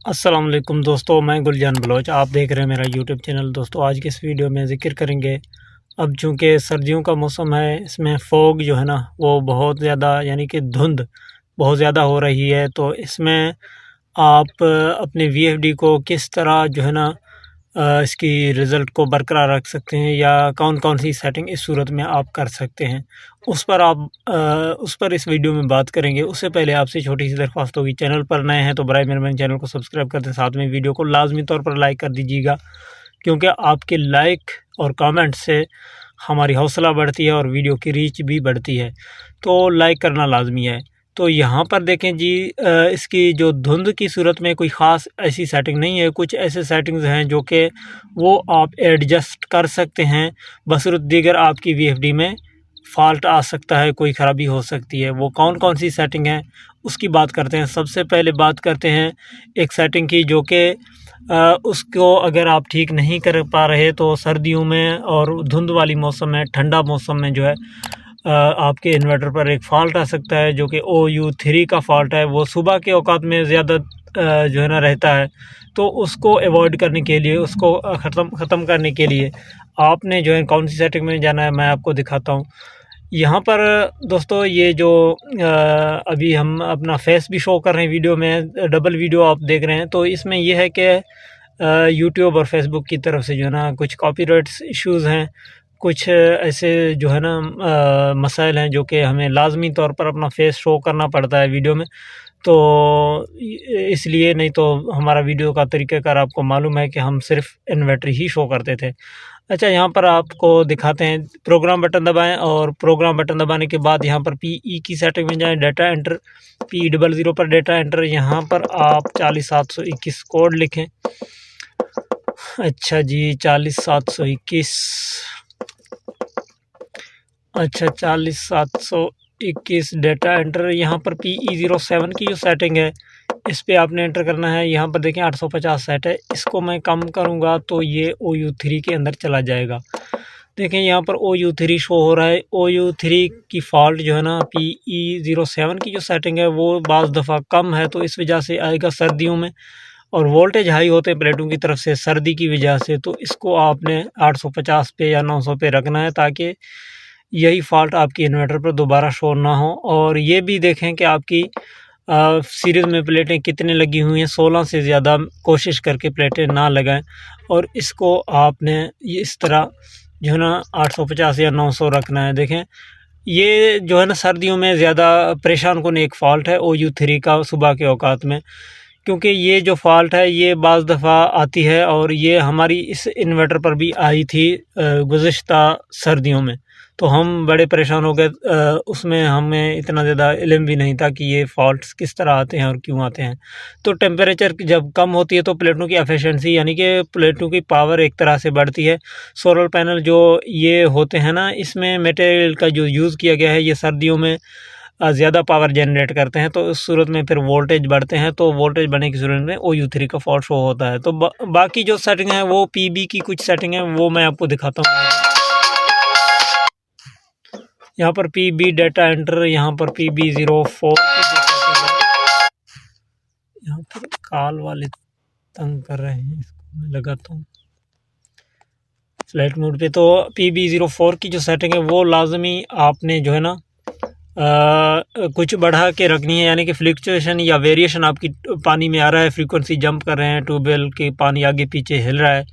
अस्सलाम वालेकुम दोस्तों, मैं गुलजान बलोच। आप देख रहे हैं मेरा यूट्यूब चैनल। दोस्तों आज की इस वीडियो में ज़िक्र करेंगे, अब चूँकि सर्दियों का मौसम है, इसमें फ़ॉग जो है ना वो बहुत ज़्यादा यानी कि धुंध बहुत ज़्यादा हो रही है। तो इसमें आप अपने वीएफडी को किस तरह जो है ना इसकी रिज़ल्ट को बरकरार रख सकते हैं, या कौन कौन सी सेटिंग इस सूरत में आप कर सकते हैं, उस पर इस वीडियो में बात करेंगे। उससे पहले आपसे छोटी सी दरख्वास्त होगी, चैनल पर नए हैं तो बराए मेहरबानी चैनल को सब्सक्राइब कर दें, साथ में वीडियो को लाजमी तौर पर लाइक कर दीजिएगा, क्योंकि आपके लाइक और कमेंट से हमारी हौसला बढ़ती है और वीडियो की रीच भी बढ़ती है। तो लाइक करना लाजमी है। तो यहाँ पर देखें जी, इसकी जो धुंध की सूरत में कोई ख़ास ऐसी सेटिंग नहीं है। कुछ ऐसे सेटिंग्स हैं जो कि वो आप एडजस्ट कर सकते हैं, बशर्ते दीगर आपकी वीएफडी में फ़ॉल्ट आ सकता है, कोई ख़राबी हो सकती है। वो कौन कौन सी सेटिंग है उसकी बात करते हैं। सबसे पहले बात करते हैं एक सेटिंग की, जो कि उसको अगर आप ठीक नहीं कर पा रहे तो सर्दियों में और धुंध वाली मौसम में, ठंडा मौसम में जो है आपके इन्वर्टर पर एक फ़ॉल्ट आ सकता है, जो कि OU3 का फ़ॉल्ट है। वो सुबह के औकात में ज़्यादा जो है ना रहता है। तो उसको अवॉइड करने के लिए, उसको ख़त्म करने के लिए आपने जो है कौन सी सेटिंग में जाना है, मैं आपको दिखाता हूँ। यहाँ पर दोस्तों ये जो अभी हम अपना फेस भी शो कर रहे हैं वीडियो में, डबल वीडियो आप देख रहे हैं। तो इसमें यह है कि यूट्यूब और फेसबुक की तरफ से जो है ना कुछ कॉपीराइट्स इश्यूज़ हैं, कुछ ऐसे जो है ना मसाइल हैं जो कि हमें लाजमी तौर पर अपना फेस शो करना पड़ता है वीडियो में। तो इसलिए, नहीं तो हमारा वीडियो का तरीक़ाकार आपको मालूम है कि हम सिर्फ इन्वर्टर ही शो करते थे। अच्छा, यहाँ पर आपको दिखाते हैं, प्रोग्राम बटन दबाएं और प्रोग्राम बटन दबाने के बाद यहाँ पर PE की सेटिंग में जाएं, डाटा एंटर, P00 पर डाटा एंटर। यहाँ पर आप 40721 कोड लिखें। अच्छा जी, 40721, अच्छा 40721 डाटा एंटर। यहाँ पर PE07 की जो सेटिंग है इस पे आपने एंटर करना है। यहाँ पर देखें 850 सेट है, इसको मैं कम करूँगा तो ये OU3 के अंदर चला जाएगा। देखें यहाँ पर OU3 शो हो रहा है। OU3 की फ़ॉल्ट जो है ना PE07 की जो सेटिंग है वो बाज़ दफ़ा कम है, तो इस वजह से आएगा सर्दियों में, और वोल्टेज हाई होते हैं प्लेटों की तरफ से सर्दी की वजह से। तो इसको आपने 850 पे या 900 पे रखना है, ताकि यही फ़ॉल्ट आपकी इन्वर्टर पर दोबारा शो ना हो। और ये भी देखें कि आपकी सीरीज़ में प्लेटें कितने लगी हुई हैं। 16 से ज़्यादा कोशिश करके प्लेटें ना लगाएं, और इसको आपने ये इस तरह जो है ना 850 या 900 रखना है। देखें ये जो है ना सर्दियों में ज़्यादा परेशान कौन एक फ़ॉल्ट है OU3 का सुबह के औकात में, क्योंकि ये जो फ़ॉल्ट है ये बाज़ दफ़ा आती है, और ये हमारी इस इन्वर्टर पर भी आई थी गुज़िश्ता सर्दियों में। तो हम बड़े परेशान हो गए। उसमें हमें इतना ज़्यादा इल्म भी नहीं था कि ये फ़ॉल्ट्स किस तरह आते हैं और क्यों आते हैं। तो टेम्परेचर जब कम होती है तो प्लेटों की एफिशिएंसी यानी कि प्लेटों की पावर एक तरह से बढ़ती है। सोलर पैनल जो ये होते हैं ना, इसमें मटेरियल का जो यूज़ किया गया है ये सर्दियों में ज़्यादा पावर जनरेट करते हैं, तो उस सूरत में फिर वोल्टेज बढ़ते हैं। तो वोल्टेज बढ़ने की सूरत में OU3 का फॉल्ट शो होता है। तो बाकी जो सेटिंग है वो PB की कुछ सेटिंग है वो मैं आपको दिखाता हूँ। यहाँ पर PB डाटा एंटर, यहाँ पर PB04 यहाँ पर कॉल वाले तंग कर रहे हैं, इसको मैं लगाता हूँ फ्लाइट मोड पे। तो PB04 की जो सेटिंग है वो लाजमी आपने जो है ना कुछ बढ़ा के रखनी है, यानी कि फ्लक्चुएशन या वेरिएशन आपकी पानी में आ रहा है, फ्रीक्वेंसी जंप कर रहे हैं, ट्यूबवेल के पानी आगे पीछे हिल रहा है,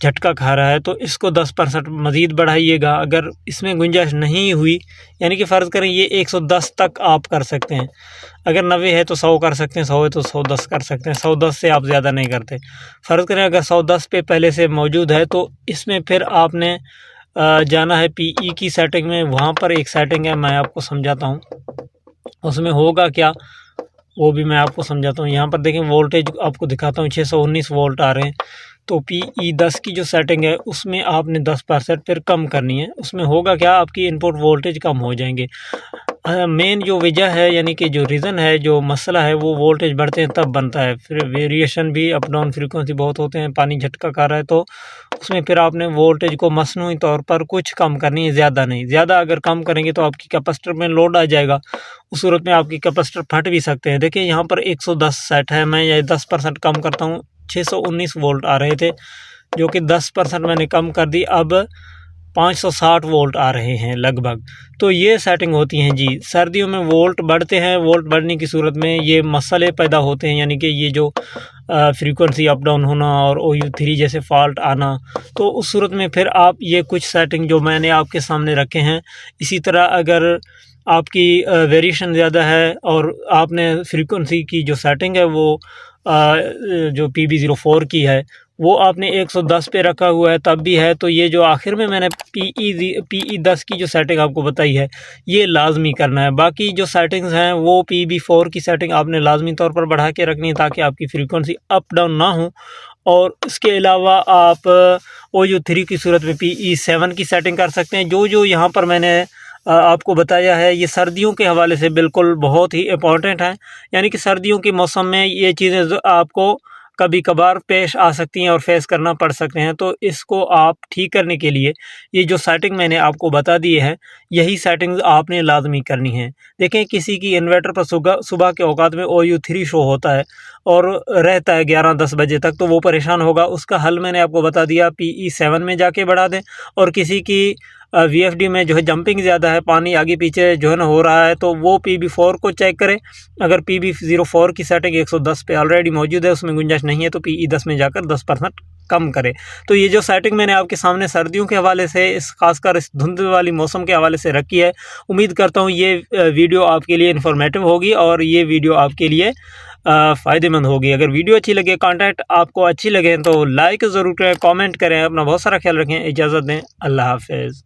झटका खा रहा है, तो इसको 10% मज़ीद बढ़ाइएगा। अगर इसमें गुंजाइश नहीं हुई, यानी कि फ़र्ज़ करें ये 110 तक आप कर सकते हैं, अगर 90 है तो 100 कर सकते हैं, 100 है तो 110 कर सकते हैं, 110 से आप ज़्यादा नहीं करते। फ़र्ज़ करें अगर 110 पे पहले से मौजूद है तो इसमें फिर आपने जाना है PE की सेटिंग में। वहाँ पर एक सेटिंग है, मैं आपको समझाता हूँ उसमें होगा क्या, वो भी मैं आपको समझाता हूँ। यहाँ पर देखें वोल्टेज आपको दिखाता हूँ, 619 वोल्ट आ रहे हैं। तो PE10 की जो सेटिंग है उसमें आपने 10% फिर कम करनी है। उसमें होगा क्या, आपकी इनपुट वोल्टेज कम हो जाएंगे। मेन जो वजह है यानी कि जो रीज़न है, जो मसला है, वो वोल्टेज बढ़ते हैं तब बनता है। फिर वेरिएशन भी अप डाउन फ्रीक्वेंसी बहुत होते हैं, पानी झटका खा रहा है तो उसमें फिर आपने वोल्टेज को मसनूई तौर पर कुछ कम करनी है, ज़्यादा नहीं। ज़्यादा अगर कम करेंगे तो आपकी कैपेसिटर में लोड आ जाएगा, उस सूरत में आपकी कैपेसिटर फट भी सकते हैं। देखिए यहाँ पर 110 सेट है, मैं ये 10% कम करता हूँ, 619 वोल्ट आ रहे थे, जो कि 10% मैंने कम कर दी, अब 560 वोल्ट आ रहे हैं लगभग। तो ये सेटिंग होती हैं जी। सर्दियों में वोल्ट बढ़ते हैं, वोल्ट बढ़ने की सूरत में ये मसले पैदा होते हैं, यानी कि ये जो फ्रीक्वेंसी अप डाउन होना और OU3 जैसे फॉल्ट आना। तो उस सूरत में फिर आप ये कुछ सेटिंग जो मैंने आपके सामने रखे हैं, इसी तरह अगर आपकी वेरिएशन ज़्यादा है और आपने फ्रीक्वेंसी की जो सेटिंग है वो जो PB04 की है वो आपने 110 पे रखा हुआ है तब भी है, तो ये जो आखिर में मैंने PE10 की जो सेटिंग आपको बताई है ये लाजमी करना है। बाकी जो सेटिंग्स हैं वो PB4 की सेटिंग आपने लाजमी तौर पर बढ़ा के रखनी है ताकि आपकी फ्रीक्वेंसी अप डाउन ना हो। और इसके अलावा आप OU3 की सूरत में PE7 की सेटिंग कर सकते हैं। जो यहाँ पर मैंने आपको बताया है ये सर्दियों के हवाले से बिल्कुल बहुत ही इम्पॉर्टेंट है, यानी कि सर्दियों के मौसम में ये चीज़ें आपको कभी कभार पेश आ सकती हैं और फेस करना पड़ सकते हैं। तो इसको आप ठीक करने के लिए ये जो सेटिंग मैंने आपको बता दी है, यही सेटिंग्स आपने लाजमी करनी है। देखें किसी की इन्वर्टर पर सुबह के औकात में OU3 शो होता है और रहता है 11-10 बजे तक, तो वो परेशान होगा। उसका हल मैंने आपको बता दिया, PE7 में जाके बढ़ा दें। और किसी की VFD में जो है जंपिंग ज़्यादा है, पानी आगे पीछे जो है ना हो रहा है, तो वो PB4 को चेक करें। अगर PB04 की सेटिंग 110 पे ऑलरेडी मौजूद है, उसमें गुंजाइश नहीं है, तो PE10 में जाकर 10% कम करें। तो ये जो सेटिंग मैंने आपके सामने सर्दियों के हवाले से, इस खासकर इस धुंध वाली मौसम के हवाले से रखी है, उम्मीद करता हूँ ये वीडियो आपके लिए इन्फॉर्मेटिव होगी और ये वीडियो आपके लिए फ़ायदेमंद होगी। अगर वीडियो अच्छी लगे, कंटेंट आपको अच्छी लगे तो लाइक ज़रूर करें, कमेंट करें। अपना बहुत सारा ख्याल रखें, इजाज़त दें, अल्लाह हाफ़िज़।